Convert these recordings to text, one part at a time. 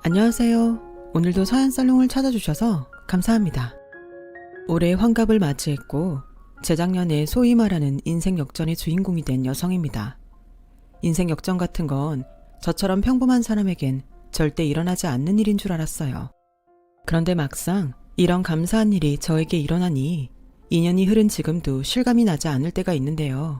안녕하세요. 오늘도 서연살롱을 찾아주셔서 감사합니다. 올해 환갑을 맞이했고 재작년에 소위 말하는 인생 역전의 주인공이 된 여성입니다. 인생 역전 같은 건 저처럼 평범한 사람에겐 절대 일어나지 않는 일인 줄 알았어요. 그런데 막상 이런 감사한 일이 저에게 일어나니 2년이 흐른 지금도 실감이 나지 않을 때가 있는데요.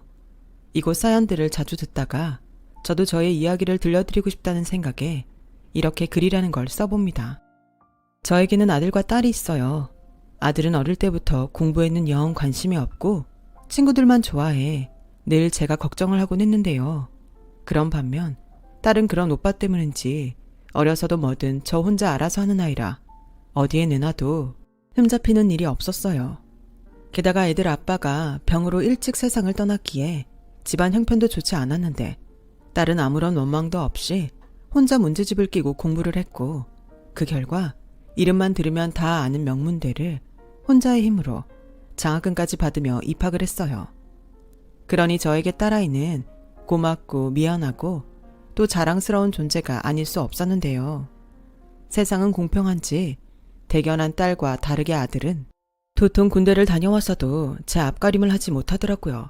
이곳 사연들을 자주 듣다가 저도 저의 이야기를 들려드리고 싶다는 생각에 이렇게 글이라는 걸 써봅니다. 저에게는 아들과 딸이 있어요. 아들은 어릴 때부터 공부에는 영 관심이 없고 친구들만 좋아해 늘 제가 걱정을 하곤 했는데요. 그런 반면 딸은 그런 오빠 때문인지 어려서도 뭐든 저 혼자 알아서 하는 아이라 어디에 내놔도 흠잡히는 일이 없었어요. 게다가 애들 아빠가 병으로 일찍 세상을 떠났기에 집안 형편도 좋지 않았는데 딸은 아무런 원망도 없이 혼자 문제집을 끼고 공부를 했고 그 결과 이름만 들으면 다 아는 명문대를 혼자의 힘으로 장학금까지 받으며 입학을 했어요. 그러니 저에게 딸아이는 고맙고 미안하고 또 자랑스러운 존재가 아닐 수 없었는데요. 세상은 공평한지 대견한 딸과 다르게 아들은 도통 군대를 다녀왔어도 제 앞가림을 하지 못하더라고요.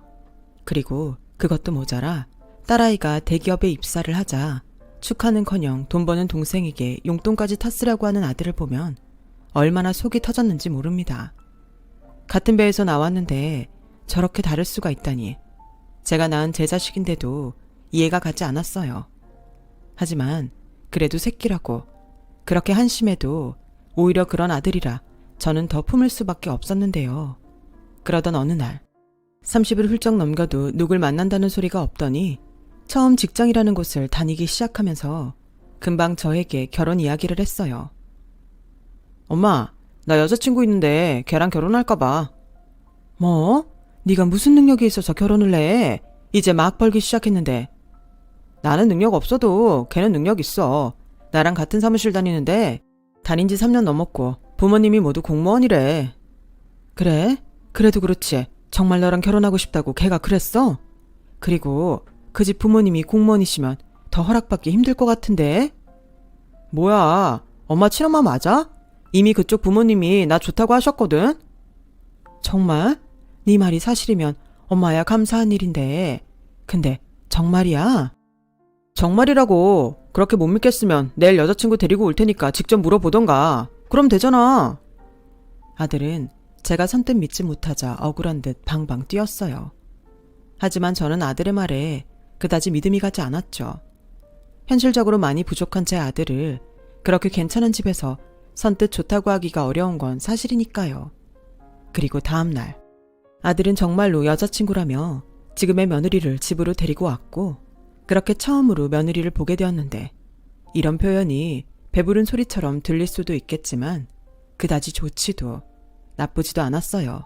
그리고 그것도 모자라 딸아이가 대기업에 입사를 하자 축하는커녕 돈 버는 동생에게 용돈까지 탔으라고 하는 아들을 보면 얼마나 속이 터졌는지 모릅니다. 같은 배에서 나왔는데 저렇게 다를 수가 있다니 제가 낳은 제 자식인데도 이해가 가지 않았어요. 하지만 그래도 새끼라고 그렇게 한심해도 오히려 그런 아들이라 저는 더 품을 수밖에 없었는데요. 그러던 어느 날 30을 훌쩍 넘겨도 누굴 만난다는 소리가 없더니 처음 직장이라는 곳을 다니기 시작하면서 금방 저에게 결혼 이야기를 했어요. 엄마, 나 여자친구 있는데 걔랑 결혼할까 봐. 뭐? 네가 무슨 능력이 있어서 결혼을 해? 이제 막 벌기 시작했는데. 나는 능력 없어도 걔는 능력 있어. 나랑 같은 사무실 다니는데 다닌 지 3년 넘었고 부모님이 모두 공무원이래. 그래? 그래도 그렇지. 정말 너랑 결혼하고 싶다고 걔가 그랬어? 그리고 그 집 부모님이 공무원이시면 더 허락받기 힘들 것 같은데? 뭐야, 엄마 친엄마 맞아? 이미 그쪽 부모님이 나 좋다고 하셨거든? 정말? 네 말이 사실이면 엄마야 감사한 일인데. 근데 정말이야? 정말이라고. 그렇게 못 믿겠으면 내일 여자친구 데리고 올 테니까 직접 물어보던가. 그럼 되잖아. 아들은 제가 선뜻 믿지 못하자 억울한 듯 방방 뛰었어요. 하지만 저는 아들의 말에 그다지 믿음이 가지 않았죠. 현실적으로 많이 부족한 제 아들을 그렇게 괜찮은 집에서 선뜻 좋다고 하기가 어려운 건 사실이니까요. 그리고 다음 날 아들은 정말로 여자친구라며 지금의 며느리를 집으로 데리고 왔고 그렇게 처음으로 며느리를 보게 되었는데 이런 표현이 배부른 소리처럼 들릴 수도 있겠지만 그다지 좋지도 나쁘지도 않았어요.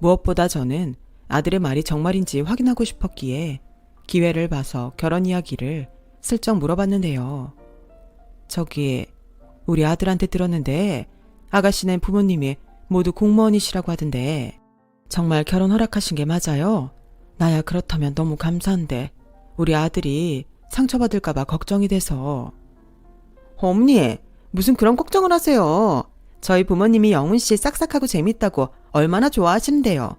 무엇보다 저는 아들의 말이 정말인지 확인하고 싶었기에 기회를 봐서 결혼 이야기를 슬쩍 물어봤는데요. 저기 우리 아들한테 들었는데 아가씨네 부모님이 모두 공무원이시라고 하던데 정말 결혼 허락하신 게 맞아요? 나야 그렇다면 너무 감사한데 우리 아들이 상처받을까 봐 걱정이 돼서. 어머니, 무슨 그런 걱정을 하세요. 저희 부모님이 영훈씨 싹싹하고 재밌다고 얼마나 좋아하시는데요.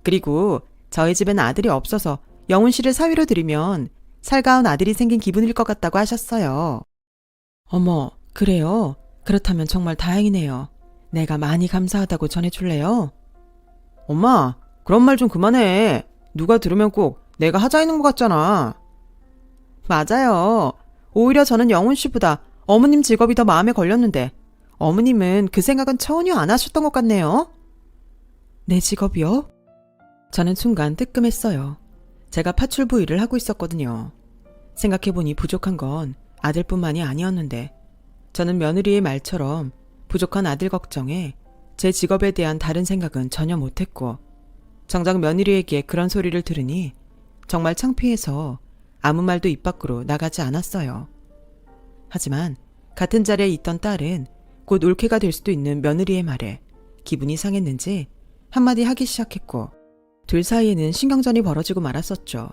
그리고 저희 집엔 아들이 없어서 영훈씨를 사위로 들이면 살가운 아들이 생긴 기분일 것 같다고 하셨어요. 어머, 그래요? 그렇다면 정말 다행이네요. 내가 많이 감사하다고 전해줄래요? 엄마, 그런 말 좀 그만해. 누가 들으면 꼭 내가 하자이는 것 같잖아. 맞아요. 오히려 저는 영훈씨보다 어머님 직업이 더 마음에 걸렸는데 어머님은 그 생각은 전혀 안 하셨던 것 같네요. 내 직업이요? 저는 순간 뜨끔했어요. 제가 파출부 일을 하고 있었거든요. 생각해보니 부족한 건 아들뿐만이 아니었는데 저는 며느리의 말처럼 부족한 아들 걱정에 제 직업에 대한 다른 생각은 전혀 못했고 정작 며느리에게 그런 소리를 들으니 정말 창피해서 아무 말도 입 밖으로 나가지 않았어요. 하지만 같은 자리에 있던 딸은 곧 올케가 될 수도 있는 며느리의 말에 기분이 상했는지 한마디 하기 시작했고 둘 사이에는 신경전이 벌어지고 말았었죠.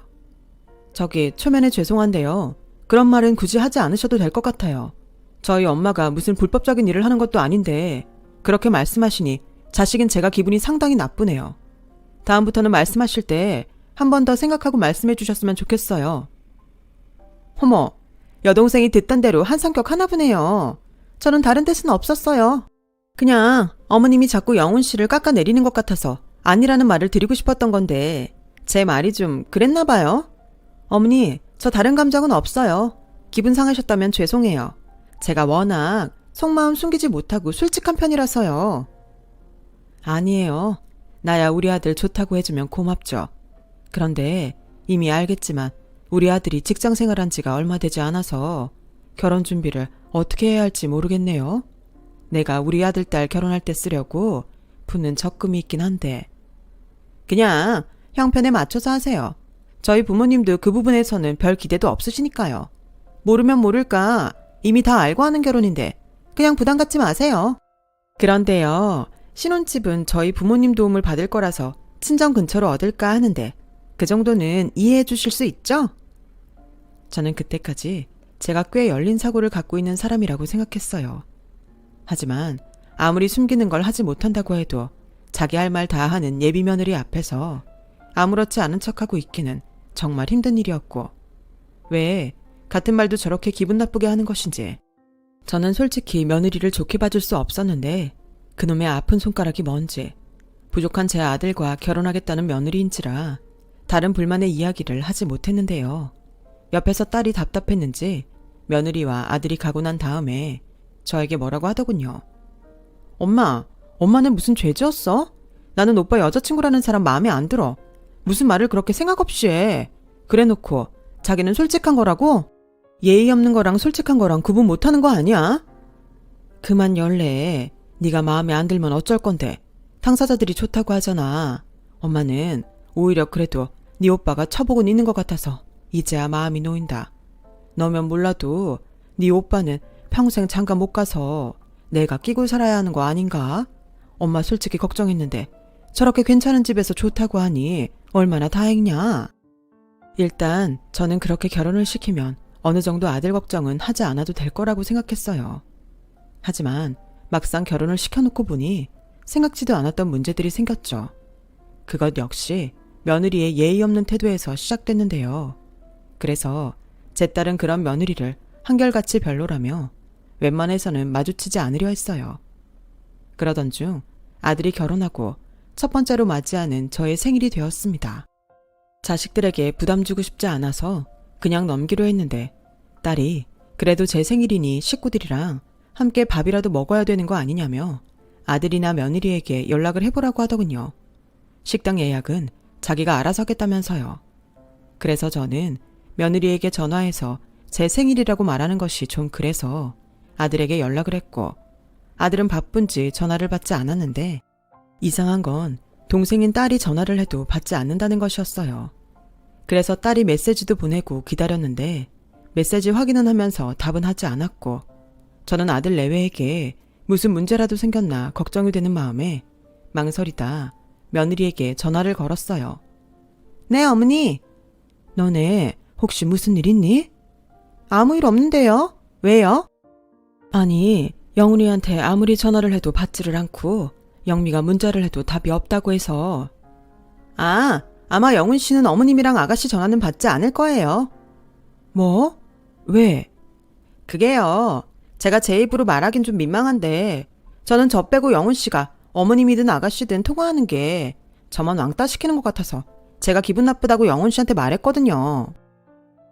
저기 초면에 죄송한데요. 그런 말은 굳이 하지 않으셔도 될 것 같아요. 저희 엄마가 무슨 불법적인 일을 하는 것도 아닌데 그렇게 말씀하시니 자식인 제가 기분이 상당히 나쁘네요. 다음부터는 말씀하실 때 한 번 더 생각하고 말씀해 주셨으면 좋겠어요. 어머, 여동생이 듣던 대로 한 성격 하나 보네요. 저는 다른 뜻은 없었어요. 그냥 어머님이 자꾸 영훈 씨를 깎아내리는 것 같아서 아니라는 말을 드리고 싶었던 건데 제 말이 좀 그랬나 봐요. 어머니, 저 다른 감정은 없어요. 기분 상하셨다면 죄송해요. 제가 워낙 속마음 숨기지 못하고 솔직한 편이라서요. 아니에요. 나야 우리 아들 좋다고 해주면 고맙죠. 그런데 이미 알겠지만 우리 아들이 직장 생활한 지가 얼마 되지 않아서 결혼 준비를 어떻게 해야 할지 모르겠네요. 내가 우리 아들 딸 결혼할 때 쓰려고 붓는 적금이 있긴 한데. 그냥 형편에 맞춰서 하세요. 저희 부모님도 그 부분에서는 별 기대도 없으시니까요. 모르면 모를까 이미 다 알고 하는 결혼인데 그냥 부담 갖지 마세요. 그런데요, 신혼집은 저희 부모님 도움을 받을 거라서 친정 근처로 얻을까 하는데 그 정도는 이해해 주실 수 있죠? 저는 그때까지 제가 꽤 열린 사고를 갖고 있는 사람이라고 생각했어요. 하지만 아무리 숨기는 걸 하지 못한다고 해도 자기 할 말 다 하는 예비 며느리 앞에서 아무렇지 않은 척하고 있기는 정말 힘든 일이었고, 왜 같은 말도 저렇게 기분 나쁘게 하는 것인지. 저는 솔직히 며느리를 좋게 봐줄 수 없었는데 그놈의 아픈 손가락이 뭔지, 부족한 제 아들과 결혼하겠다는 며느리인지라 다른 불만의 이야기를 하지 못했는데요. 옆에서 딸이 답답했는지 며느리와 아들이 가고 난 다음에 저에게 뭐라고 하더군요. 엄마는 무슨 죄 지었어? 나는 오빠 여자친구라는 사람 마음에 안 들어. 무슨 말을 그렇게 생각 없이 해. 그래놓고 자기는 솔직한 거라고? 예의 없는 거랑 솔직한 거랑 구분 못하는 거 아니야? 그만 열래. 네가 마음에 안 들면 어쩔 건데. 당사자들이 좋다고 하잖아. 엄마는 오히려 그래도 네 오빠가 쳐보곤 있는 것 같아서 이제야 마음이 놓인다. 너면 몰라도 네 오빠는 평생 장가 못 가서 내가 끼고 살아야 하는 거 아닌가? 엄마 솔직히 걱정했는데 저렇게 괜찮은 집에서 좋다고 하니 얼마나 다행이냐? 일단 저는 그렇게 결혼을 시키면 어느 정도 아들 걱정은 하지 않아도 될 거라고 생각했어요. 하지만 막상 결혼을 시켜놓고 보니 생각지도 않았던 문제들이 생겼죠. 그것 역시 며느리의 예의 없는 태도에서 시작됐는데요. 그래서 제 딸은 그런 며느리를 한결같이 별로라며 웬만해서는 마주치지 않으려 했어요. 그러던 중 아들이 결혼하고 첫 번째로 맞이하는 저의 생일이 되었습니다. 자식들에게 부담 주고 싶지 않아서 그냥 넘기로 했는데 딸이 그래도 제 생일이니 식구들이랑 함께 밥이라도 먹어야 되는 거 아니냐며 아들이나 며느리에게 연락을 해보라고 하더군요. 식당 예약은 자기가 알아서 하겠다면서요. 그래서 저는 며느리에게 전화해서 제 생일이라고 말하는 것이 좀 그래서 아들에게 연락을 했고, 아들은 바쁜지 전화를 받지 않았는데 이상한 건 동생인 딸이 전화를 해도 받지 않는다는 것이었어요. 그래서 딸이 메시지도 보내고 기다렸는데 메시지 확인은 하면서 답은 하지 않았고, 저는 아들 내외에게 무슨 문제라도 생겼나 걱정이 되는 마음에 망설이다 며느리에게 전화를 걸었어요. 네, 어머니. 너네 혹시 무슨 일 있니? 아무 일 없는데요. 왜요? 아니, 영훈이한테 아무리 전화를 해도 받지를 않고 영미가 문자를 해도 답이 없다고 해서. 아, 아마 영훈 씨는 어머님이랑 아가씨 전화는 받지 않을 거예요. 뭐? 왜? 그게요. 제가 제 입으로 말하긴 좀 민망한데 저는 저 빼고 영훈 씨가 어머님이든 아가씨든 통화하는 게 저만 왕따 시키는 것 같아서 제가 기분 나쁘다고 영훈 씨한테 말했거든요.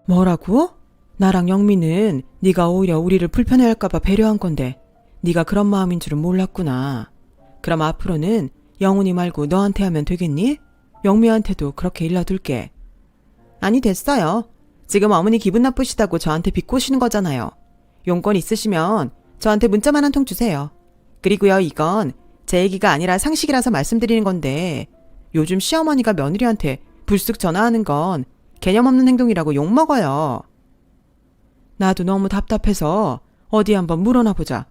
뭐라고? 나랑 영미는 네가 오히려 우리를 불편해할까 봐 배려한 건데 네가 그런 마음인 줄은 몰랐구나. 그럼 앞으로는 영훈이 말고 너한테 하면 되겠니? 영미한테도 그렇게 일러둘게. 아니, 됐어요. 지금 어머니 기분 나쁘시다고 저한테 비꼬시는 거잖아요. 용건 있으시면 저한테 문자만 한 통 주세요. 그리고요, 이건 제 얘기가 아니라 상식이라서 말씀드리는 건데 요즘 시어머니가 며느리한테 불쑥 전화하는 건 개념 없는 행동이라고 욕먹어요. 나도 너무 답답해서 어디 한번 물어나 보자.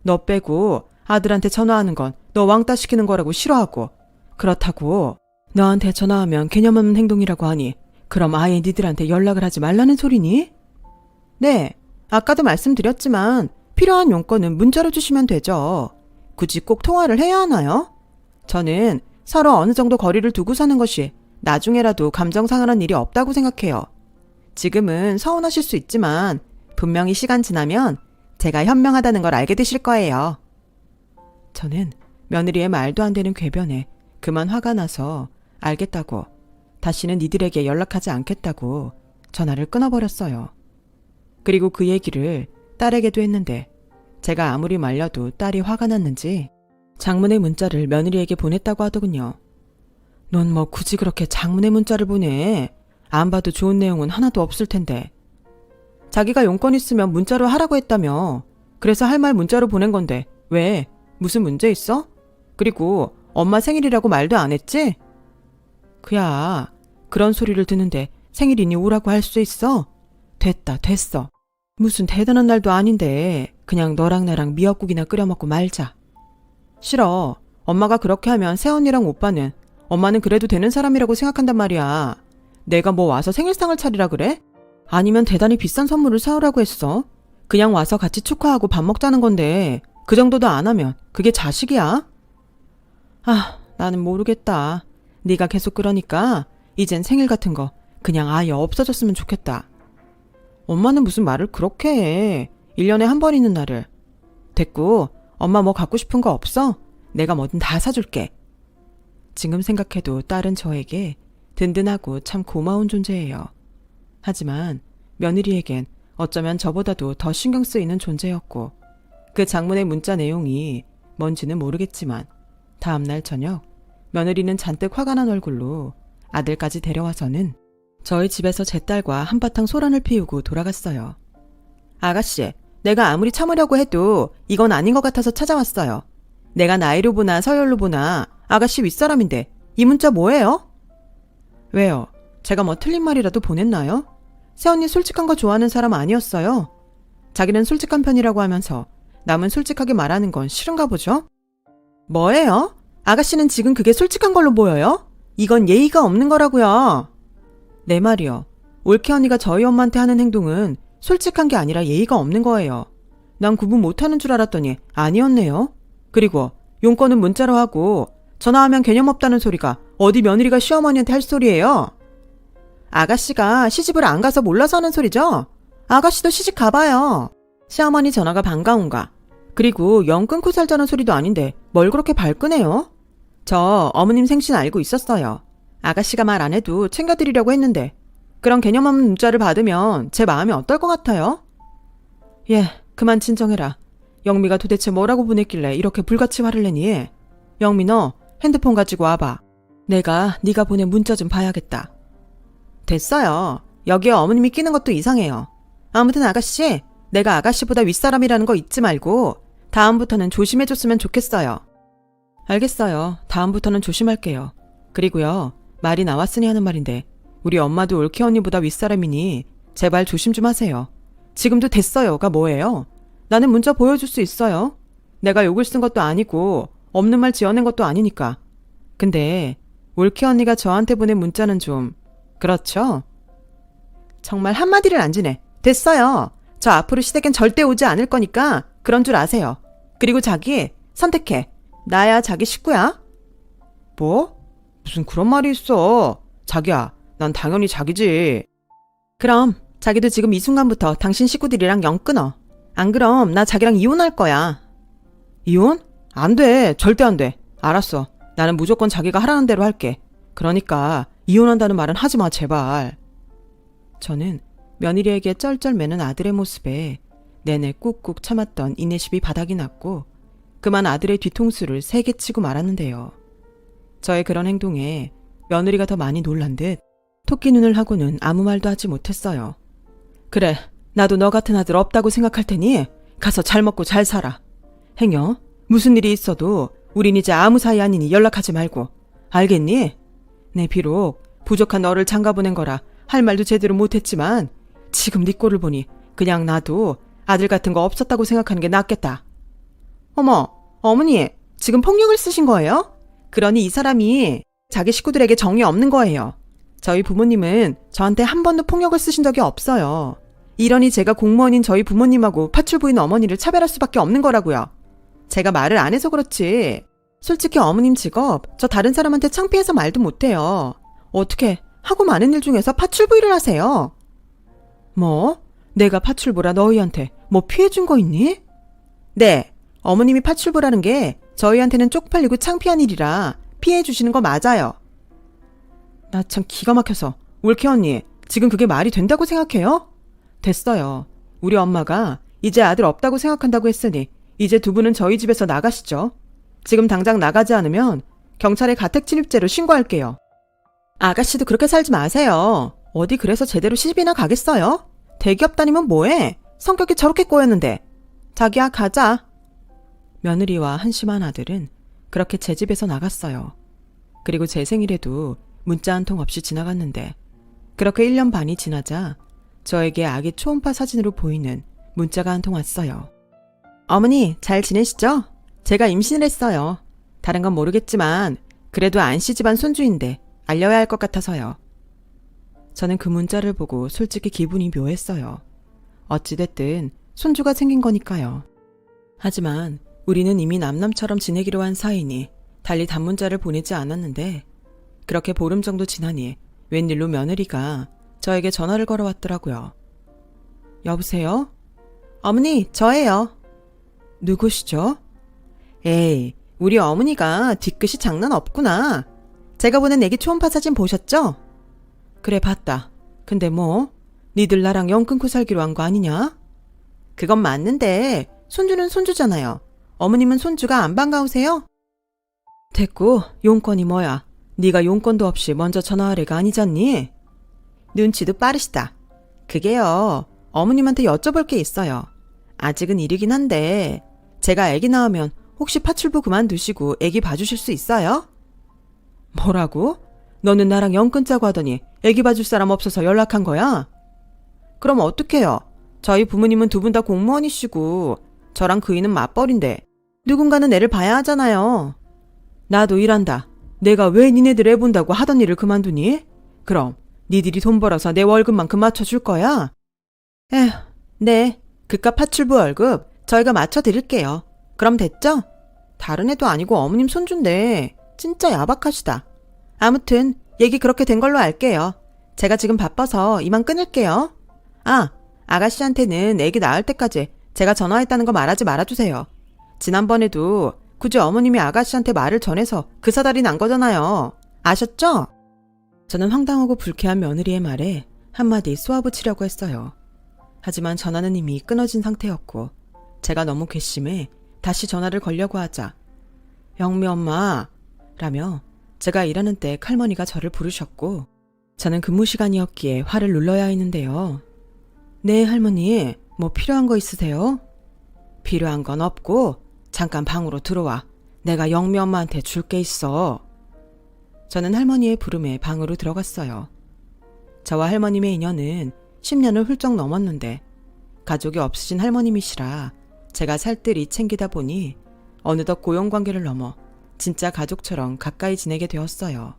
너 빼고 아들한테 전화하는 건 너 왕따 시키는 거라고 싫어하고, 그렇다고 너한테 전화하면 개념 없는 행동이라고 하니 그럼 아예 니들한테 연락을 하지 말라는 소리니? 네, 아까도 말씀드렸지만 필요한 용건은 문자로 주시면 되죠. 굳이 꼭 통화를 해야 하나요? 저는 서로 어느 정도 거리를 두고 사는 것이 나중에라도 감정 상하는 일이 없다고 생각해요. 지금은 서운하실 수 있지만 분명히 시간 지나면 제가 현명하다는 걸 알게 되실 거예요. 저는 며느리의 말도 안 되는 궤변에 그만 화가 나서 알겠다고, 다시는 니들에게 연락하지 않겠다고 전화를 끊어버렸어요. 그리고 그 얘기를 딸에게도 했는데 제가 아무리 말려도 딸이 화가 났는지 장문의 문자를 며느리에게 보냈다고 하더군요. 넌 뭐 굳이 그렇게 장문의 문자를 보내? 안 봐도 좋은 내용은 하나도 없을 텐데. 자기가 용건 있으면 문자로 하라고 했다며. 그래서 할 말 문자로 보낸 건데 왜? 무슨 문제 있어? 그리고 엄마 생일이라고 말도 안 했지? 그야, 그런 소리를 듣는데 생일이니 오라고 할 수 있어? 됐어. 무슨 대단한 날도 아닌데 그냥 너랑 나랑 미역국이나 끓여 먹고 말자. 싫어. 엄마가 그렇게 하면 새언니랑 오빠는, 엄마는 그래도 되는 사람이라고 생각한단 말이야. 내가 뭐 와서 생일상을 차리라 그래? 아니면 대단히 비싼 선물을 사오라고 했어? 그냥 와서 같이 축하하고 밥 먹자는 건데 그 정도도 안 하면 그게 자식이야? 아, 나는 모르겠다. 네가 계속 그러니까 이젠 생일 같은 거 그냥 아예 없어졌으면 좋겠다. 엄마는 무슨 말을 그렇게 해. 1년에 한 번 있는 날을. 됐고, 엄마 뭐 갖고 싶은 거 없어? 내가 뭐든 다 사줄게. 지금 생각해도 딸은 저에게 든든하고 참 고마운 존재예요. 하지만 며느리에겐 어쩌면 저보다도 더 신경 쓰이는 존재였고, 그 장문의 문자 내용이 뭔지는 모르겠지만 다음날 저녁 며느리는 잔뜩 화가 난 얼굴로 아들까지 데려와서는 저희 집에서 제 딸과 한바탕 소란을 피우고 돌아갔어요. 아가씨, 내가 아무리 참으려고 해도 이건 아닌 것 같아서 찾아왔어요. 내가 나이로 보나 서열로 보나 아가씨 윗사람인데 이 문자 뭐예요? 왜요? 제가 뭐 틀린 말이라도 보냈나요? 새언니 솔직한 거 좋아하는 사람 아니었어요. 자기는 솔직한 편이라고 하면서 남은 솔직하게 말하는 건 싫은가 보죠? 뭐예요? 아가씨는 지금 그게 솔직한 걸로 보여요? 이건 예의가 없는 거라고요. 내 말이요. 올케 언니가 저희 엄마한테 하는 행동은 솔직한 게 아니라 예의가 없는 거예요. 난 구분 못하는 줄 알았더니 아니었네요. 그리고 용건은 문자로 하고 전화하면 개념 없다는 소리가 어디 며느리가 시어머니한테 할 소리예요? 아가씨가 시집을 안 가서 몰라서 하는 소리죠? 아가씨도 시집 가봐요. 시어머니 전화가 반가운가. 그리고 영 끊고 살자는 소리도 아닌데 뭘 그렇게 발끈해요? 저 어머님 생신 알고 있었어요. 아가씨가 말 안 해도 챙겨드리려고 했는데 그런 개념 없는 문자를 받으면 제 마음이 어떨 것 같아요? 예, 그만 진정해라. 영미가 도대체 뭐라고 보냈길래 이렇게 불같이 화를 내니? 영미 너 핸드폰 가지고 와봐. 내가 네가 보낸 문자 좀 봐야겠다. 됐어요. 여기에 어머님이 끼는 것도 이상해요. 아무튼 아가씨, 내가 아가씨보다 윗사람이라는 거 잊지 말고 다음부터는 조심해줬으면 좋겠어요. 알겠어요. 다음부터는 조심할게요. 그리고요, 말이 나왔으니 하는 말인데 우리 엄마도 올케 언니보다 윗사람이니 제발 조심 좀 하세요. 지금도 됐어요가 뭐예요? 나는 문자 보여줄 수 있어요. 내가 욕을 쓴 것도 아니고 없는 말 지어낸 것도 아니니까. 근데 올케 언니가 저한테 보낸 문자는 좀 그렇죠? 정말 한마디를 안 지네. 됐어요. 저 앞으로 시댁엔 절대 오지 않을 거니까 그런 줄 아세요. 그리고 자기 선택해. 나야 자기 식구야. 뭐? 무슨 그런 말이 있어. 자기야, 난 당연히 자기지. 그럼 자기도 지금 이 순간부터 당신 식구들이랑 영 끊어. 안 그럼 나 자기랑 이혼할 거야. 이혼? 안 돼. 절대 안 돼. 알았어. 나는 무조건 자기가 하라는 대로 할게. 그러니까 이혼한다는 말은 하지 마, 제발. 저는 며느리에게 쩔쩔매는 아들의 모습에 내내 꾹꾹 참았던 인내심이 바닥이 났고 그만 아들의 뒤통수를 세게 치고 말았는데요. 저의 그런 행동에 며느리가 더 많이 놀란 듯 토끼 눈을 하고는 아무 말도 하지 못했어요. 그래, 나도 너 같은 아들 없다고 생각할 테니 가서 잘 먹고 잘 살아. 행여 무슨 일이 있어도 우린 이제 아무 사이 아니니 연락하지 말고. 알겠니? 내 비록 부족한 너를 장가보낸 거라 할 말도 제대로 못했지만 지금 네 꼴을 보니 그냥 나도 아들 같은 거 없었다고 생각하는 게 낫겠다. 어머, 어머니, 지금 폭력을 쓰신 거예요? 그러니 이 사람이 자기 식구들에게 정이 없는 거예요. 저희 부모님은 저한테 한 번도 폭력을 쓰신 적이 없어요. 이러니 제가 공무원인 저희 부모님하고 파출부인 어머니를 차별할 수밖에 없는 거라고요. 제가 말을 안 해서 그렇지. 솔직히 어머님 직업 저 다른 사람한테 창피해서 말도 못해요. 어떻게 하고 많은 일 중에서 파출부 일을 하세요? 뭐? 내가 파출부라 너희한테 뭐 피해준 거 있니? 네, 어머님이 파출부라는 게 저희한테는 쪽팔리고 창피한 일이라 피해 주시는 거 맞아요. 나 참 기가 막혀서. 올케 언니, 지금 그게 말이 된다고 생각해요? 됐어요. 우리 엄마가 이제 아들 없다고 생각한다고 했으니 이제 두 분은 저희 집에서 나가시죠. 지금 당장 나가지 않으면 경찰에 가택침입죄로 신고할게요. 아가씨도 그렇게 살지 마세요. 어디 그래서 제대로 시집이나 가겠어요? 대기업 다니면 뭐해? 성격이 저렇게 꼬였는데. 자기야, 가자. 며느리와 한심한 아들은 그렇게 제 집에서 나갔어요. 그리고 제 생일에도 문자 한 통 없이 지나갔는데 그렇게 1년 반이 지나자 저에게 아기 초음파 사진으로 보이는 문자가 한 통 왔어요. 어머니, 잘 지내시죠? 제가 임신을 했어요. 다른 건 모르겠지만 그래도 안씨 집안 손주인데 알려야 할 것 같아서요. 저는 그 문자를 보고 솔직히 기분이 묘했어요. 어찌됐든 손주가 생긴 거니까요. 하지만 우리는 이미 남남처럼 지내기로 한 사이니 달리 단문자를 보내지 않았는데 그렇게 보름 정도 지나니 웬일로 며느리가 저에게 전화를 걸어왔더라고요. 여보세요? 어머니, 저예요. 누구시죠? 에이, 우리 어머니가 뒤끝이 장난 없구나. 제가 보낸 애기 초음파 사진 보셨죠? 그래, 봤다. 근데 뭐? 니들 나랑 영 끊고 살기로 한 거 아니냐? 그건 맞는데 손주는 손주잖아요. 어머님은 손주가 안 반가우세요? 됐고, 용건이 뭐야? 네가 용건도 없이 먼저 전화할 애가 아니잖니? 눈치도 빠르시다. 그게요, 어머님한테 여쭤볼 게 있어요. 아직은 이르긴 한데 제가 애기 낳으면 혹시 파출부 그만두시고 애기 봐주실 수 있어요? 뭐라고? 너는 나랑 영 끊자고 하더니 애기 봐줄 사람 없어서 연락한 거야? 그럼 어떡해요? 저희 부모님은 두 분 다 공무원이시고 저랑 그이는 맞벌인데 누군가는 애를 봐야 하잖아요. 나도 일한다. 내가 왜 니네들 애 본다고 하던 일을 그만두니? 그럼 니들이 돈 벌어서 내 월급만큼 맞춰줄 거야? 에휴, 네. 그깟 파출부 월급 저희가 맞춰드릴게요. 그럼 됐죠? 다른 애도 아니고 어머님 손주인데 진짜 야박하시다. 아무튼 얘기 그렇게 된 걸로 알게요. 제가 지금 바빠서 이만 끊을게요. 아, 아가씨한테는 애기 낳을 때까지 제가 전화했다는 거 말하지 말아주세요. 지난번에도 굳이 어머님이 아가씨한테 말을 전해서 그 사달이 난 거잖아요. 아셨죠? 저는 황당하고 불쾌한 며느리의 말에 한마디 쏘아붙이려고 했어요. 하지만 전화는 이미 끊어진 상태였고 제가 너무 괘씸해 다시 전화를 걸려고 하자 영미 엄마 라며 제가 일하는 때 할머니가 저를 부르셨고 저는 근무 시간이었기에 화를 눌러야 했는데요. 네, 할머니, 뭐 필요한 거 있으세요? 필요한 건 없고 잠깐 방으로 들어와. 내가 영미 엄마한테 줄 게 있어. 저는 할머니의 부름에 방으로 들어갔어요. 저와 할머님의 인연은 10년을 훌쩍 넘었는데 가족이 없으신 할머님이시라 제가 살뜰히 챙기다 보니 어느덧 고용관계를 넘어 진짜 가족처럼 가까이 지내게 되었어요.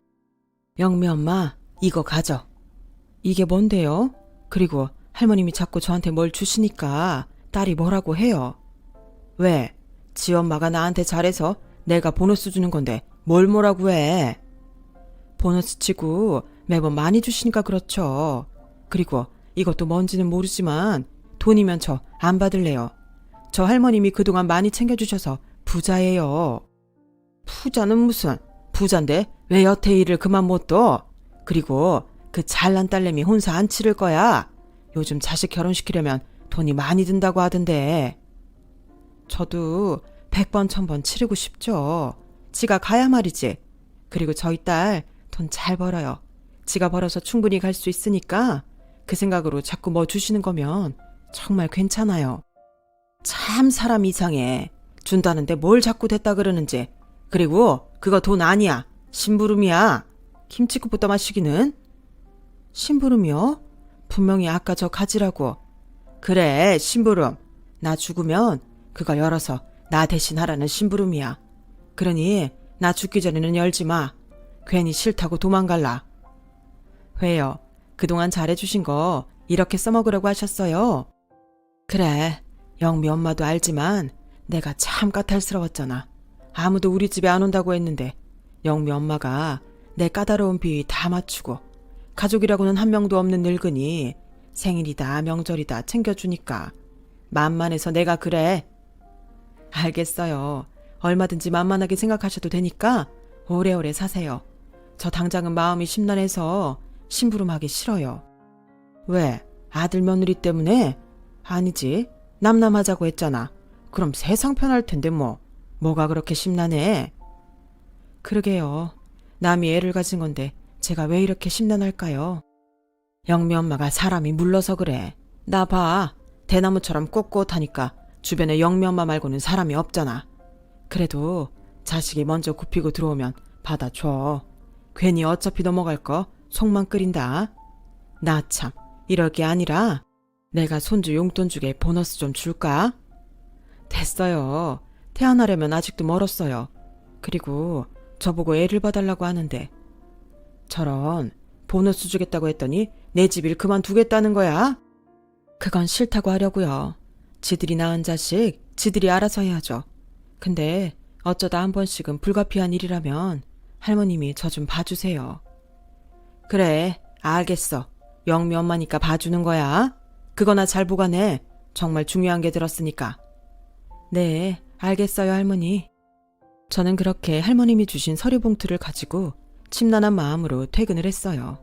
영미 엄마, 이거 가져. 이게 뭔데요? 그리고 할머님이 자꾸 저한테 뭘 주시니까 딸이 뭐라고 해요. 왜? 지 엄마가 나한테 잘해서 내가 보너스 주는 건데 뭘 뭐라고 해? 보너스 치고 매번 많이 주시니까 그렇죠. 그리고 이것도 뭔지는 모르지만 돈이면 저 안 받을래요. 저 할머님이 그동안 많이 챙겨주셔서 부자예요. 부자는 무슨, 부자인데 왜 여태 일을 그만 못 둬? 그리고 그 잘난 딸내미 혼자 안 치를 거야. 요즘 자식 결혼시키려면 돈이 많이 든다고 하던데. 저도 100번 1000번 치르고 싶죠. 지가 가야 말이지. 그리고 저희 딸 돈 잘 벌어요. 지가 벌어서 충분히 갈 수 있으니까 그 생각으로 자꾸 뭐 주시는 거면 정말 괜찮아요. 참 사람 이상해. 준다는데 뭘 자꾸 됐다 그러는지. 그리고 그거 돈 아니야. 심부름이야. 김치국부터 마시기는. 심부름이요? 분명히 아까 저 가지라고. 그래, 심부름. 나 죽으면 그거 열어서 나 대신 하라는 심부름이야. 그러니 나 죽기 전에는 열지 마. 괜히 싫다고 도망갈라. 왜요? 그동안 잘해주신 거 이렇게 써먹으라고 하셨어요. 그래, 영미 엄마도 알지만 내가 참 까탈스러웠잖아. 아무도 우리 집에 안 온다고 했는데 영미 엄마가 내 까다로운 비위 다 맞추고 가족이라고는 한 명도 없는 늙은이 생일이다 명절이다 챙겨주니까 만만해서 내가 그래. 알겠어요. 얼마든지 만만하게 생각하셔도 되니까 오래오래 사세요. 저 당장은 마음이 심란해서 심부름하기 싫어요. 왜? 아들 며느리 때문에? 아니지. 남남하자고 했잖아. 그럼 세상 편할 텐데 뭐가 그렇게 심란해? 그러게요. 남이 애를 가진 건데 제가 왜 이렇게 심란할까요? 영미 엄마가 사람이 물러서 그래. 나 봐. 대나무처럼 꼿꼿하니까 주변에 영미 엄마 말고는 사람이 없잖아. 그래도 자식이 먼저 굽히고 들어오면 받아줘. 괜히 어차피 넘어갈 거 속만 끓인다. 나 참 이럴 게 아니라 내가 손주 용돈 주게 보너스 좀 줄까? 됐어요. 태어나려면 아직도 멀었어요. 그리고 저보고 애를 봐달라고 하는데 저런 보너스 주겠다고 했더니 내 집 일 그만두겠다는 거야? 그건 싫다고 하려고요. 지들이 낳은 자식 지들이 알아서 해야죠. 근데 어쩌다 한 번씩은 불가피한 일이라면 할머님이 저 좀 봐주세요. 그래, 알겠어. 영미 엄마니까 봐주는 거야. 그거나 잘 보관해. 정말 중요한 게 들었으니까. 네, 알겠어요, 할머니. 저는 그렇게 할머님이 주신 서류 봉투를 가지고 침란한 마음으로 퇴근을 했어요.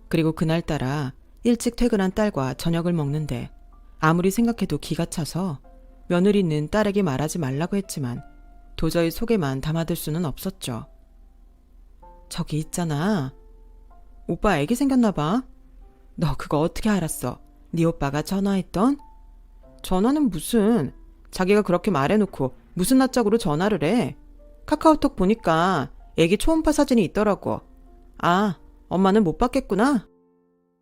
그리고 그날따라 일찍 퇴근한 딸과 저녁을 먹는데 아무리 생각해도 기가 차서 며느리는 딸에게 말하지 말라고 했지만 도저히 속에만 담아둘 수는 없었죠. 저기 있잖아. 오빠 애기 생겼나 봐. 너 그거 어떻게 알았어? 네 오빠가 전화했던? 전화는 무슨, 자기가 그렇게 말해놓고 무슨 낯짝으로 전화를 해. 카카오톡 보니까 애기 초음파 사진이 있더라고. 아, 엄마는 못 봤겠구나.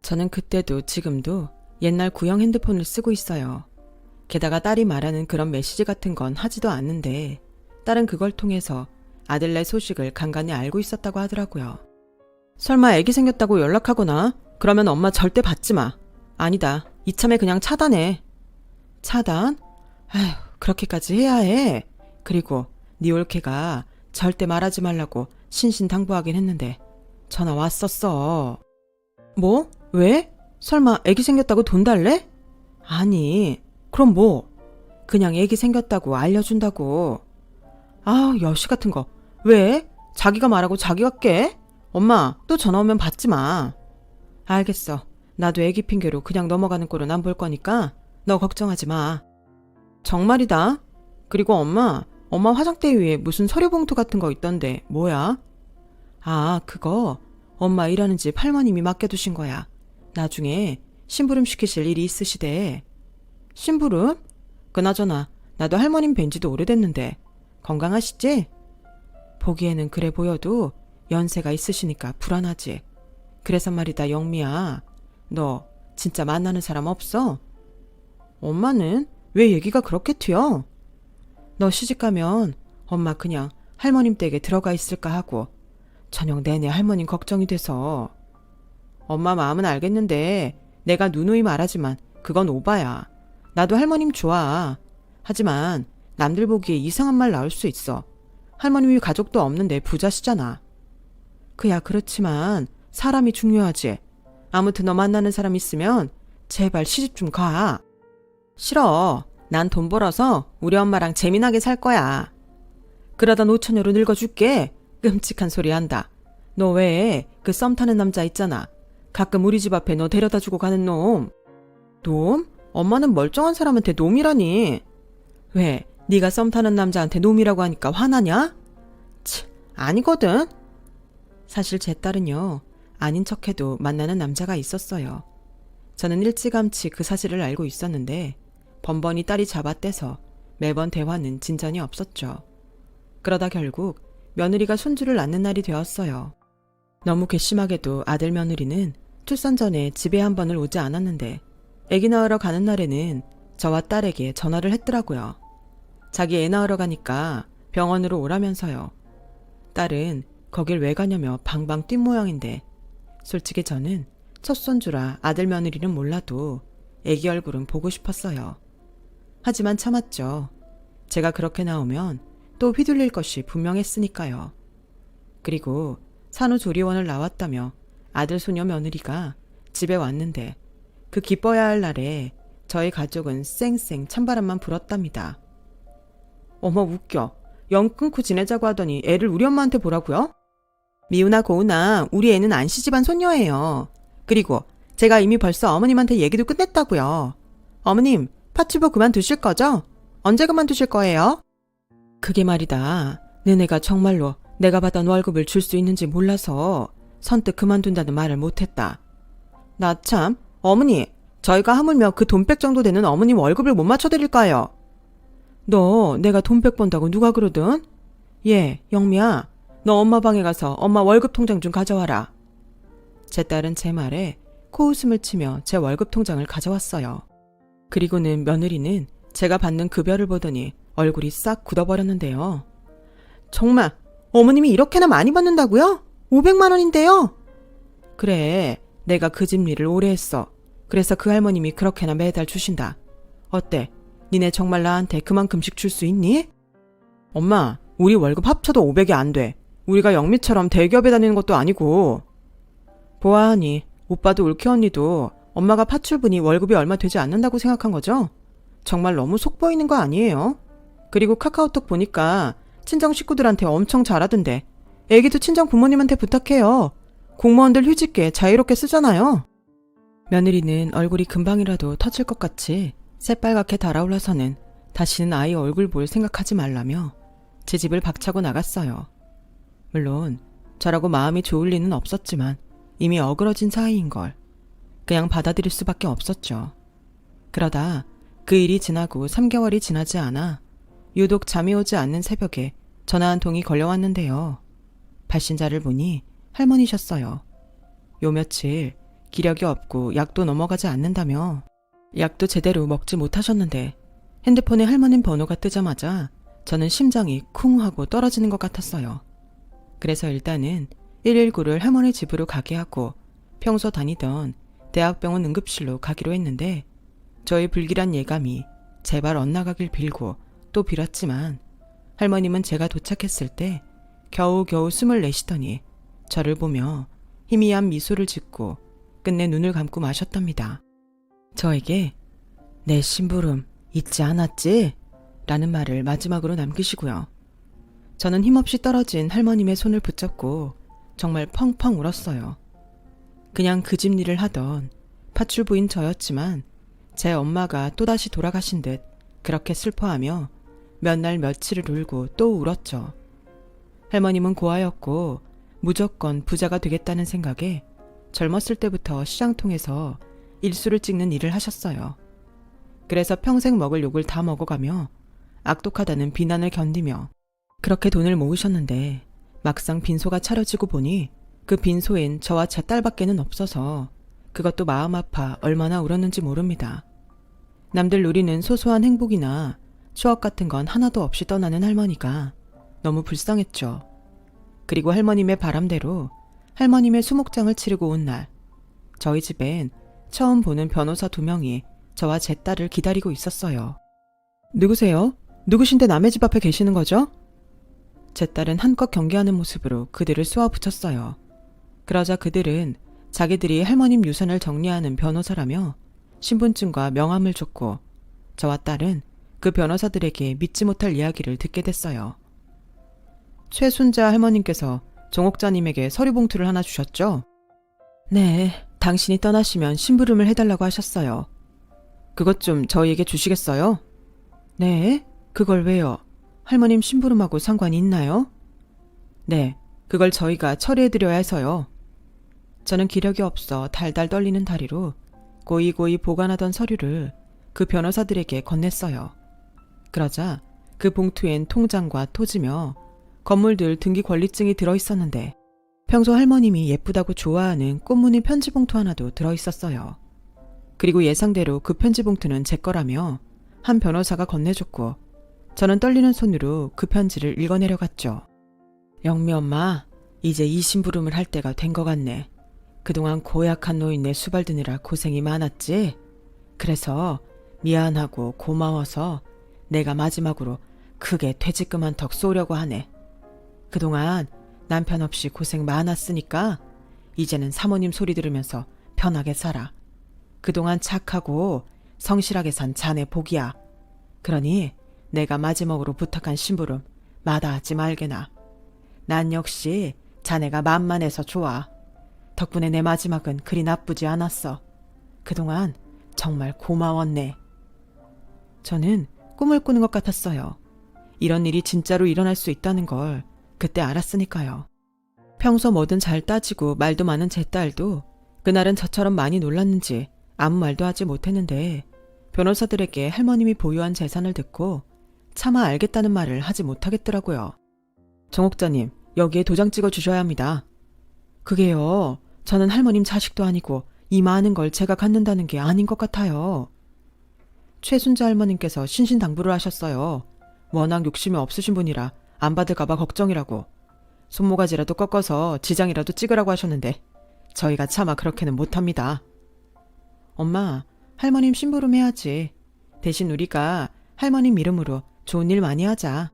저는 그때도 지금도 옛날 구형 핸드폰을 쓰고 있어요. 게다가 딸이 말하는 그런 메시지 같은 건 하지도 않는데 딸은 그걸 통해서 아들네 소식을 간간히 알고 있었다고 하더라고요. 설마 애기 생겼다고 연락하거나 그러면 엄마 절대 받지 마. 아니다. 이참에 그냥 차단해. 차단? 아휴, 그렇게까지 해야 해. 그리고 네 올케가 절대 말하지 말라고 신신당부하긴 했는데 전화 왔었어. 뭐? 왜? 설마 애기 생겼다고 돈 달래? 아니, 그럼 뭐? 그냥 애기 생겼다고 알려준다고. 아, 여시 같은 거. 왜? 자기가 말하고 자기가 깨? 엄마, 또 전화 오면 받지 마. 알겠어. 나도 애기 핑계로 그냥 넘어가는 꼴은 안 볼 거니까 너 걱정하지 마. 정말이다. 그리고 엄마 화장대 위에 무슨 서류 봉투 같은 거 있던데 뭐야? 아, 그거 엄마 일하는 집 할머님이 맡겨두신 거야. 나중에 심부름 시키실 일이 있으시대. 심부름? 그나저나 나도 할머님 뵌 지도 오래됐는데 건강하시지? 보기에는 그래 보여도 연세가 있으시니까 불안하지. 그래서 말이다, 영미야. 너 진짜 만나는 사람 없어? 엄마는 왜 얘기가 그렇게 튀어? 너 시집가면 엄마 그냥 할머님 댁에 들어가 있을까 하고 저녁 내내 할머님 걱정이 돼서. 엄마 마음은 알겠는데 내가 누누이 말하지만 그건 오바야. 나도 할머님 좋아. 하지만 남들 보기에 이상한 말 나올 수 있어. 할머님이 가족도 없는데 부자시잖아. 그야 그렇지만 사람이 중요하지. 아무튼 너 만나는 사람 있으면 제발 시집 좀 가. 싫어. 난 돈 벌어서 우리 엄마랑 재미나게 살 거야. 그러다 노처녀로 늙어줄게. 끔찍한 소리 한다. 너 왜 그 썸 타는 남자 있잖아. 가끔 우리 집 앞에 너 데려다 주고 가는 놈. 놈? 엄마는 멀쩡한 사람한테 놈이라니. 왜? 네가 썸 타는 남자한테 놈이라고 하니까 화나냐? 아니거든. 사실 제 딸은요, 아닌 척해도 만나는 남자가 있었어요. 저는 일찌감치 그 사실을 알고 있었는데 번번이 딸이 잡아떼서 매번 대화는 진전이 없었죠. 그러다 결국 며느리가 손주를 낳는 날이 되었어요. 너무 괘씸하게도 아들 며느리는 출산 전에 집에 한 번을 오지 않았는데 애기 낳으러 가는 날에는 저와 딸에게 전화를 했더라고요. 자기 애 낳으러 가니까 병원으로 오라면서요. 딸은 거길 왜 가냐며 방방 뛴 모양인데 솔직히 저는 첫 손주라 아들 며느리는 몰라도 애기 얼굴은 보고 싶었어요. 하지만 참았죠. 제가 그렇게 나오면 또 휘둘릴 것이 분명했으니까요. 그리고 산후조리원을 나왔다며 아들 소녀 며느리가 집에 왔는데 그 기뻐야 할 날에 저희 가족은 쌩쌩 찬바람만 불었답니다. 어머 웃겨. 연 끊고 지내자고 하더니 애를 우리 엄마한테 보라고요? 미우나 고우나 우리 애는 안씨 집안 손녀예요. 그리고 제가 이미 벌써 어머님한테 얘기도 끝냈다고요. 어머님, 파출부 그만두실 거죠? 언제 그만두실 거예요? 그게 말이다. 너네가 정말로 내가 받은 월급을 줄 수 있는지 몰라서 선뜻 그만둔다는 말을 못했다. 나 참, 어머니, 저희가 하물며 그 돈백 정도 되는 어머님 월급을 못 맞춰드릴까요? 너 내가 돈백 번다고 누가 그러든? 예, 영미야, 너 엄마 방에 가서 엄마 월급 통장 좀 가져와라. 제 딸은 제 말에 코웃음을 치며 제 월급 통장을 가져왔어요. 그리고는 며느리는 제가 받는 급여를 보더니 얼굴이 싹 굳어버렸는데요. 정말 어머님이 이렇게나 많이 받는다고요? 500만 원인데요. 그래, 내가 그 집 일을 오래 했어. 그래서 그 할머님이 그렇게나 매달 주신다. 어때? 니네 정말 나한테 그만큼씩 줄 수 있니? 엄마, 우리 월급 합쳐도 500이 안 돼. 우리가 영미처럼 대기업에 다니는 것도 아니고. 보아하니 오빠도 울케 언니도 엄마가 파출분이 월급이 얼마 되지 않는다고 생각한 거죠? 정말 너무 속 보이는 거 아니에요? 그리고 카카오톡 보니까 친정 식구들한테 엄청 잘하던데 애기도 친정 부모님한테 부탁해요. 공무원들 휴직계 자유롭게 쓰잖아요. 며느리는 얼굴이 금방이라도 터질 것 같이 새빨갛게 달아올라서는 다시는 아이 얼굴 볼 생각하지 말라며 제 집을 박차고 나갔어요. 물론 저라고 마음이 좋을 리는 없었지만 이미 어그러진 사이인걸 그냥 받아들일 수밖에 없었죠. 그러다 그 일이 지나고 3개월이 지나지 않아 유독 잠이 오지 않는 새벽에 전화 한 통이 걸려왔는데요. 발신자를 보니 할머니셨어요. 요 며칠 기력이 없고 약도 넘어가지 않는다며 약도 제대로 먹지 못하셨는데 핸드폰에 할머님 번호가 뜨자마자 저는 심장이 쿵 하고 떨어지는 것 같았어요. 그래서 일단은 119를 할머니 집으로 가게 하고 평소 다니던 대학병원 응급실로 가기로 했는데 저의 불길한 예감이 제발 엇나가길 빌고 또 빌었지만 할머님은 제가 도착했을 때 겨우겨우 숨을 내쉬더니 저를 보며 희미한 미소를 짓고 끝내 눈을 감고 마셨답니다. 저에게 내 심부름 잊지 않았지? 라는 말을 마지막으로 남기시고요. 저는 힘없이 떨어진 할머님의 손을 붙잡고 정말 펑펑 울었어요. 그냥 그 집 일을 하던 파출부인 저였지만 제 엄마가 또다시 돌아가신 듯 그렇게 슬퍼하며 몇 날 며칠을 울고 또 울었죠. 할머님은 고아였고 무조건 부자가 되겠다는 생각에 젊었을 때부터 시장통에서 일수를 찍는 일을 하셨어요. 그래서 평생 먹을 욕을 다 먹어가며 악독하다는 비난을 견디며 그렇게 돈을 모으셨는데 막상 빈소가 차려지고 보니 그 빈소엔 저와 제 딸밖에는 없어서 그것도 마음 아파 얼마나 울었는지 모릅니다. 남들 누리는 소소한 행복이나 추억 같은 건 하나도 없이 떠나는 할머니가 너무 불쌍했죠. 그리고 할머님의 바람대로 할머님의 수목장을 치르고 온 날 저희 집엔 처음 보는 변호사 2명이 저와 제 딸을 기다리고 있었어요. 누구세요? 누구신데 남의 집 앞에 계시는 거죠? 제 딸은 한껏 경계하는 모습으로 그들을 쏘아붙였어요. 그러자 그들은 자기들이 할머님 유산을 정리하는 변호사라며 신분증과 명함을 줬고 저와 딸은 그 변호사들에게 믿지 못할 이야기를 듣게 됐어요. 최순자 할머님께서 정옥자님에게 서류 봉투를 하나 주셨죠? 네, 당신이 떠나시면 심부름을 해달라고 하셨어요. 그것 좀 저희에게 주시겠어요? 네, 그걸 왜요? 할머님 심부름하고 상관이 있나요? 네, 그걸 저희가 처리해드려야 해서요. 저는 기력이 없어 달달 떨리는 다리로 고이고이 보관하던 서류를 그 변호사들에게 건넸어요. 그러자 그 봉투엔 통장과 토지며 건물들 등기 권리증이 들어있었는데 평소 할머님이 예쁘다고 좋아하는 꽃무늬 편지 봉투 하나도 들어있었어요. 그리고 예상대로 그 편지 봉투는 제 거라며 한 변호사가 건네줬고 저는 떨리는 손으로 그 편지를 읽어내려갔죠. 영미 엄마, 이제 이 심부름을 할 때가 된 것 같네. 그동안 고약한 노인네 수발드느라 고생이 많았지? 그래서 미안하고 고마워서 내가 마지막으로 크게 퇴직금 한 턱 쏘려고 하네. 그동안 남편 없이 고생 많았으니까 이제는 사모님 소리 들으면서 편하게 살아. 그동안 착하고 성실하게 산 자네 복이야. 그러니 내가 마지막으로 부탁한 심부름 마다하지 말게나. 난 역시 자네가 만만해서 좋아. 덕분에 내 마지막은 그리 나쁘지 않았어. 그동안 정말 고마웠네. 저는 꿈을 꾸는 것 같았어요. 이런 일이 진짜로 일어날 수 있다는 걸 그때 알았으니까요. 평소 뭐든 잘 따지고 말도 많은 제 딸도 그날은 저처럼 많이 놀랐는지 아무 말도 하지 못했는데 변호사들에게 할머님이 보유한 재산을 듣고 차마 알겠다는 말을 하지 못하겠더라고요. 정옥자님, 여기에 도장 찍어 주셔야 합니다. 그게요, 저는 할머님 자식도 아니고 이 많은 걸 제가 갖는다는 게 아닌 것 같아요. 최순자 할머님께서 신신당부를 하셨어요. 워낙 욕심이 없으신 분이라 안 받을까봐 걱정이라고. 손모가지라도 꺾어서 지장이라도 찍으라고 하셨는데 저희가 차마 그렇게는 못합니다. 엄마, 할머님 심부름 해야지. 대신 우리가 할머님 이름으로 좋은 일 많이 하자.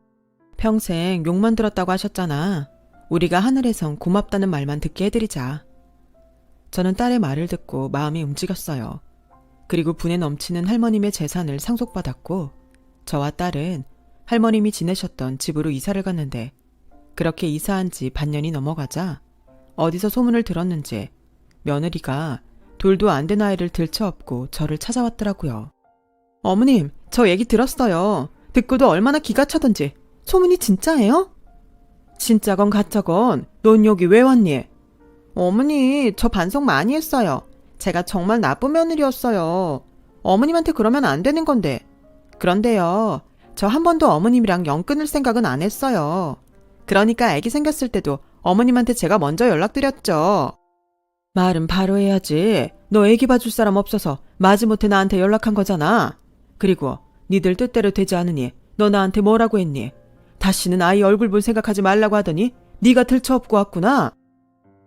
평생 욕만 들었다고 하셨잖아. 우리가 하늘에선 고맙다는 말만 듣게 해드리자. 저는 딸의 말을 듣고 마음이 움직였어요. 그리고 분에 넘치는 할머님의 재산을 상속받았고 저와 딸은 할머님이 지내셨던 집으로 이사를 갔는데 그렇게 이사한 지 반년이 넘어가자 어디서 소문을 들었는지 며느리가 돌도 안 된 아이를 들쳐업고 저를 찾아왔더라고요. 어머님, 저 얘기 들었어요. 듣고도 얼마나 기가 차던지. 소문이 진짜예요? 진짜건 가짜건 넌 여기 왜 왔니? 어머니, 저 반성 많이 했어요. 제가 정말 나쁜 며느리였어요. 어머님한테 그러면 안 되는 건데. 그런데요, 저 한 번도 어머님이랑 영 끊을 생각은 안 했어요. 그러니까 아기 생겼을 때도 어머님한테 제가 먼저 연락드렸죠. 말은 바로 해야지. 너 애기 봐줄 사람 없어서 마지못해 나한테 연락한 거잖아. 그리고 니들 뜻대로 되지 않으니 너 나한테 뭐라고 했니? 다시는 아이 얼굴 볼 생각하지 말라고 하더니 네가 들쳐업고 왔구나.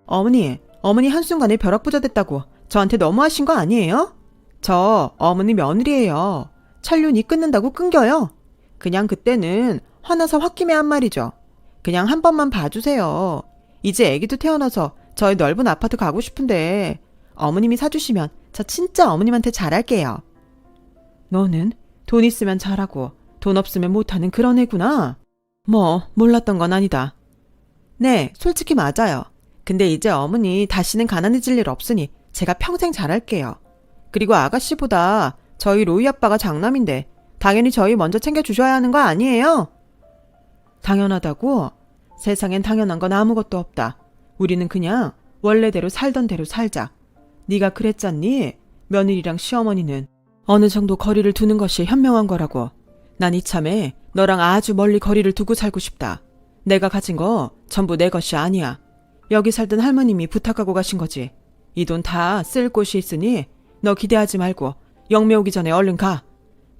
어머니 한순간에 벼락부자 됐다고 저한테 너무하신 거 아니에요? 저 어머니 며느리예요. 천륜이 끊는다고 끊겨요. 그냥 그때는 화나서 홧김에 한 말이죠. 그냥 한 번만 봐주세요. 이제 애기도 태어나서 저희 넓은 아파트 가고 싶은데 어머님이 사주시면 저 진짜 어머님한테 잘할게요. 너는 돈 있으면 잘하고 돈 없으면 못하는 그런 애구나. 뭐 몰랐던 건 아니다. 네, 솔직히 맞아요. 근데 이제 어머니 다시는 가난해질 일 없으니 제가 평생 잘할게요. 그리고 아가씨보다 저희 로이 아빠가 장남인데 당연히 저희 먼저 챙겨주셔야 하는 거 아니에요? 당연하다고? 세상엔 당연한 건 아무것도 없다. 우리는 그냥 원래대로 살던 대로 살자. 네가 그랬잖니? 며느리랑 시어머니는 어느 정도 거리를 두는 것이 현명한 거라고. 난 이참에 너랑 아주 멀리 거리를 두고 살고 싶다. 내가 가진 거 전부 내 것이 아니야. 여기 살던 할머님이 부탁하고 가신 거지. 이 돈 다 쓸 곳이 있으니 너 기대하지 말고 영미 오기 전에 얼른 가.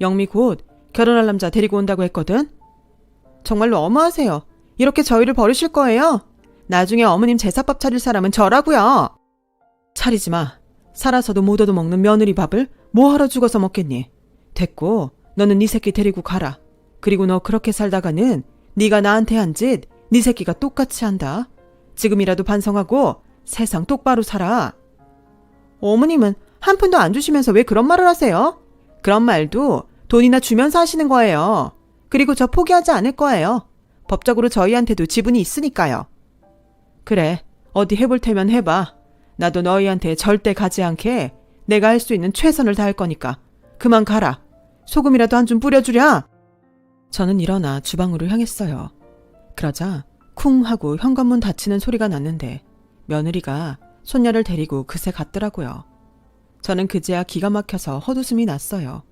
영미 곧 결혼할 남자 데리고 온다고 했거든. 정말로 너무하세요. 이렇게 저희를 버리실 거예요? 나중에 어머님 제사밥 차릴 사람은 저라고요. 차리지 마. 살아서도 못 얻어먹는 며느리 밥을 뭐하러 죽어서 먹겠니? 됐고 너는 네 새끼 데리고 가라. 그리고 너 그렇게 살다가는 네가 나한테 한 짓 네 새끼가 똑같이 한다. 지금이라도 반성하고 세상 똑바로 살아. 어머님은 한 푼도 안 주시면서 왜 그런 말을 하세요? 그런 말도 돈이나 주면서 하시는 거예요. 그리고 저 포기하지 않을 거예요. 법적으로 저희한테도 지분이 있으니까요. 그래, 어디 해볼 테면 해봐. 나도 너희한테 절대 가지 않게 내가 할 수 있는 최선을 다할 거니까 그만 가라. 소금이라도 한 줌 뿌려주랴. 저는 일어나 주방으로 향했어요. 그러자 쿵 하고 현관문 닫히는 소리가 났는데 며느리가 손녀를 데리고 그새 갔더라고요. 저는 그제야 기가 막혀서 헛웃음이 났어요.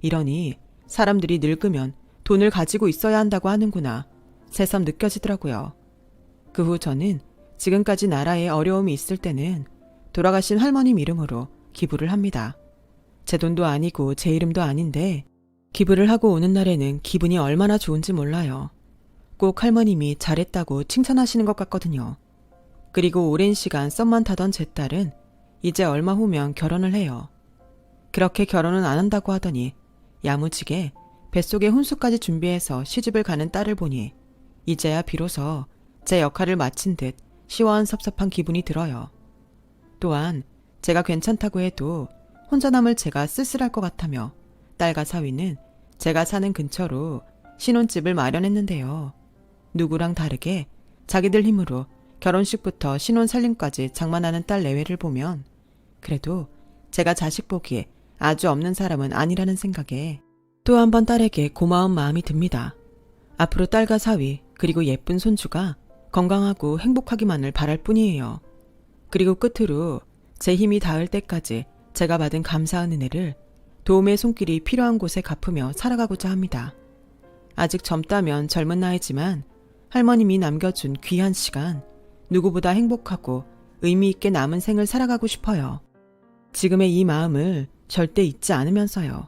이러니 사람들이 늙으면 돈을 가지고 있어야 한다고 하는구나 새삼 느껴지더라고요. 그 후 저는 지금까지 나라에 어려움이 있을 때는 돌아가신 할머님 이름으로 기부를 합니다. 제 돈도 아니고 제 이름도 아닌데 기부를 하고 오는 날에는 기분이 얼마나 좋은지 몰라요. 꼭 할머님이 잘했다고 칭찬하시는 것 같거든요. 그리고 오랜 시간 썸만 타던 제 딸은 이제 얼마 후면 결혼을 해요. 그렇게 결혼은 안 한다고 하더니 야무지게 뱃속에 혼수까지 준비해서 시집을 가는 딸을 보니 이제야 비로소 제 역할을 마친 듯 시원섭섭한 기분이 들어요. 또한 제가 괜찮다고 해도 혼자 남을 제가 쓸쓸할 것 같다며 딸과 사위는 제가 사는 근처로 신혼집을 마련했는데요. 누구랑 다르게 자기들 힘으로 결혼식부터 신혼살림까지 장만하는 딸 내외를 보면 그래도 제가 자식 보기에 아주 없는 사람은 아니라는 생각에 또 한 번 딸에게 고마운 마음이 듭니다. 앞으로 딸과 사위 그리고 예쁜 손주가 건강하고 행복하기만을 바랄 뿐이에요. 그리고 끝으로 제 힘이 닿을 때까지 제가 받은 감사한 은혜를 도움의 손길이 필요한 곳에 갚으며 살아가고자 합니다. 아직 젊다면 젊은 나이지만 할머님이 남겨준 귀한 시간, 누구보다 행복하고 의미 있게 남은 생을 살아가고 싶어요. 지금의 이 마음을 절대 잊지 않으면서요.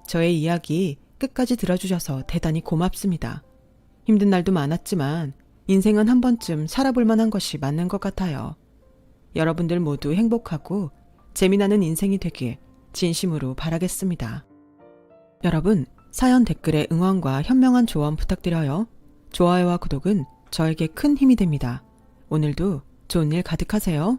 저의 이야기 끝까지 들어주셔서 대단히 고맙습니다. 힘든 날도 많았지만 인생은 한 번쯤 살아볼 만한 것이 맞는 것 같아요. 여러분들 모두 행복하고 재미나는 인생이 되길 진심으로 바라겠습니다. 여러분, 사연 댓글에 응원과 현명한 조언 부탁드려요. 좋아요와 구독은 저에게 큰 힘이 됩니다. 오늘도 좋은 일 가득하세요.